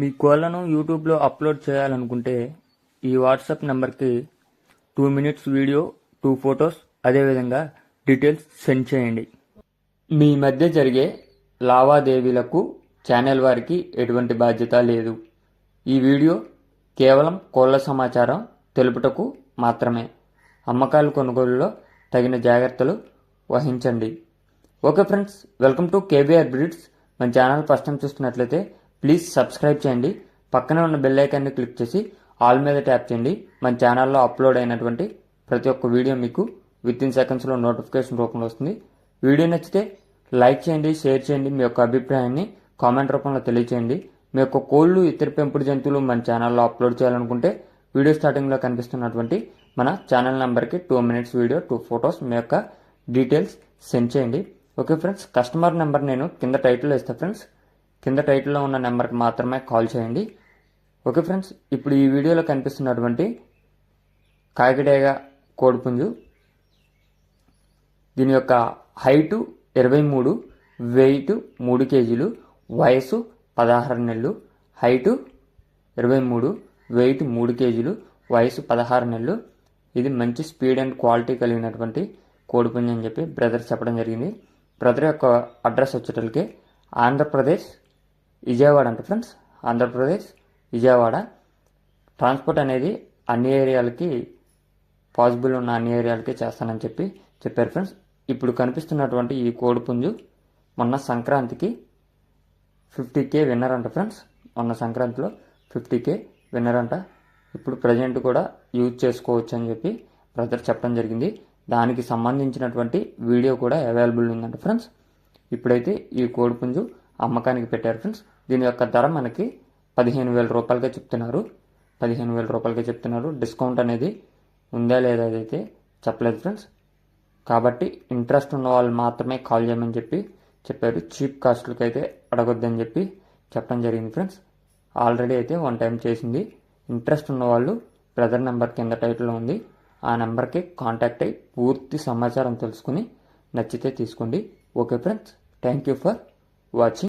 మీ కోళ్లను యూట్యూబ్లో అప్లోడ్ చేయాలనుకుంటే ఈ వాట్సాప్ నెంబర్కి 2 minutes వీడియో, 2 photos, అదేవిధంగా డీటెయిల్స్ సెండ్ చేయండి. మీ మధ్య జరిగే లావాదేవీలకు ఛానల్ వారికి ఎటువంటి బాధ్యత లేదు. ఈ వీడియో కేవలం కోళ్ల సమాచారం తెలుపుటకు మాత్రమే. అమ్మకాలు కొనుగోలులో తగిన జాగ్రత్తలు వహించండి. Okay friends, welcome to KBR breeds. మన ఛానల్ ఫస్ట్ టైం చూస్తున్నట్లయితే ప్లీజ్ సబ్స్క్రైబ్ చేయండి. పక్కనే ఉన్న బెల్ ఐకాన్ని క్లిక్ చేసి ఆల్ మీద ట్యాప్ చేయండి. మన ఛానల్లో అప్లోడ్ అయినటువంటి ప్రతి ఒక్క వీడియో మీకు వితిన్ సెకండ్స్లో నోటిఫికేషన్ రూపంలో వస్తుంది. వీడియో నచ్చితే లైక్ చేయండి, షేర్ చేయండి. మీ యొక్క అభిప్రాయాన్ని కామెంట్ రూపంలో తెలియచేయండి. మీ యొక్క కోళ్ళు, ఇతర పెంపుడు జంతువులు మన ఛానల్లో అప్లోడ్ చేయాలనుకుంటే వీడియో స్టార్టింగ్లో కనిపిస్తున్నటువంటి మన ఛానల్ నెంబర్కి 2 minutes వీడియో, 2 photos, మీ యొక్క డీటెయిల్స్ సెండ్ చేయండి. ఓకే ఫ్రెండ్స్, కస్టమర్ నెంబర్ నేను కింద టైటిల్లో ఇస్తాను ఫ్రెండ్స్. కింద టైటిల్లో ఉన్న నెంబర్కి మాత్రమే కాల్ చేయండి. ఓకే ఫ్రెండ్స్, ఇప్పుడు ఈ వీడియోలో కనిపిస్తున్నటువంటి కాకిడేగ కోడిపుంజు, దీని యొక్క హైటు 23, వెయిట్ 3 kgs, వయసు 16 నెలలు. హైటు 23, వెయిట్ 3 kgs, వయసు 16 నెలలు. ఇది మంచి స్పీడ్ అండ్ క్వాలిటీ కలిగినటువంటి కోడిపుంజు అని చెప్పి బ్రదర్ చెప్పడం జరిగింది. బ్రదర్ యొక్క అడ్రస్ వచ్చేటప్పటికి ఆంధ్రప్రదేశ్ విజయవాడ అంట ఫ్రెండ్స్. ఆంధ్రప్రదేశ్ విజయవాడ. ట్రాన్స్పోర్ట్ అనేది అన్ని ఏరియాలకి పాసిబుల్ ఉన్న అన్ని ఏరియాలకి చేస్తానని చెప్పారు ఫ్రెండ్స్. ఇప్పుడు కనిపిస్తున్నటువంటి ఈ కోడిపుంజు మొన్న సంక్రాంతికి 50K విన్నర్ అంట ఫ్రెండ్స్. మొన్న సంక్రాంతిలో 50K విన్నర్ అంట. ఇప్పుడు ప్రజెంట్ కూడా యూజ్ చేసుకోవచ్చు అని చెప్పి బ్రదర్ చెప్పడం జరిగింది. దానికి సంబంధించినటువంటి వీడియో కూడా అవైలబుల్ ఉందంట ఫ్రెండ్స్. ఇప్పుడైతే ఈ కోడిపుంజు అమ్మకానికి పెట్టారు ఫ్రెండ్స్. దీని యొక్క ధర మనకి 15,000 రూపాయలుగా చెప్తున్నారు. 15,000 రూపాయలుగా చెప్తున్నారు. డిస్కౌంట్ అనేది ఉందా లేదా అదైతే చెప్పలేదు ఫ్రెండ్స్. కాబట్టి ఇంట్రెస్ట్ ఉన్న వాళ్ళు మాత్రమే కాల్ చేయమని చెప్పారు. చీప్ కాస్ట్లకి అయితే అడగొద్దని చెప్పడం జరిగింది ఫ్రెండ్స్. ఆల్రెడీ అయితే 1 time చేసింది. ఇంట్రెస్ట్ ఉన్న వాళ్ళు బ్రదర్ నెంబర్ కింద టైటిల్లో ఉంది. ఆ నెంబర్కి కాంటాక్ట్ అయ్యి పూర్తి సమాచారం తెలుసుకుని నచ్చితే తీసుకోండి. Okay friends, thank you for watching.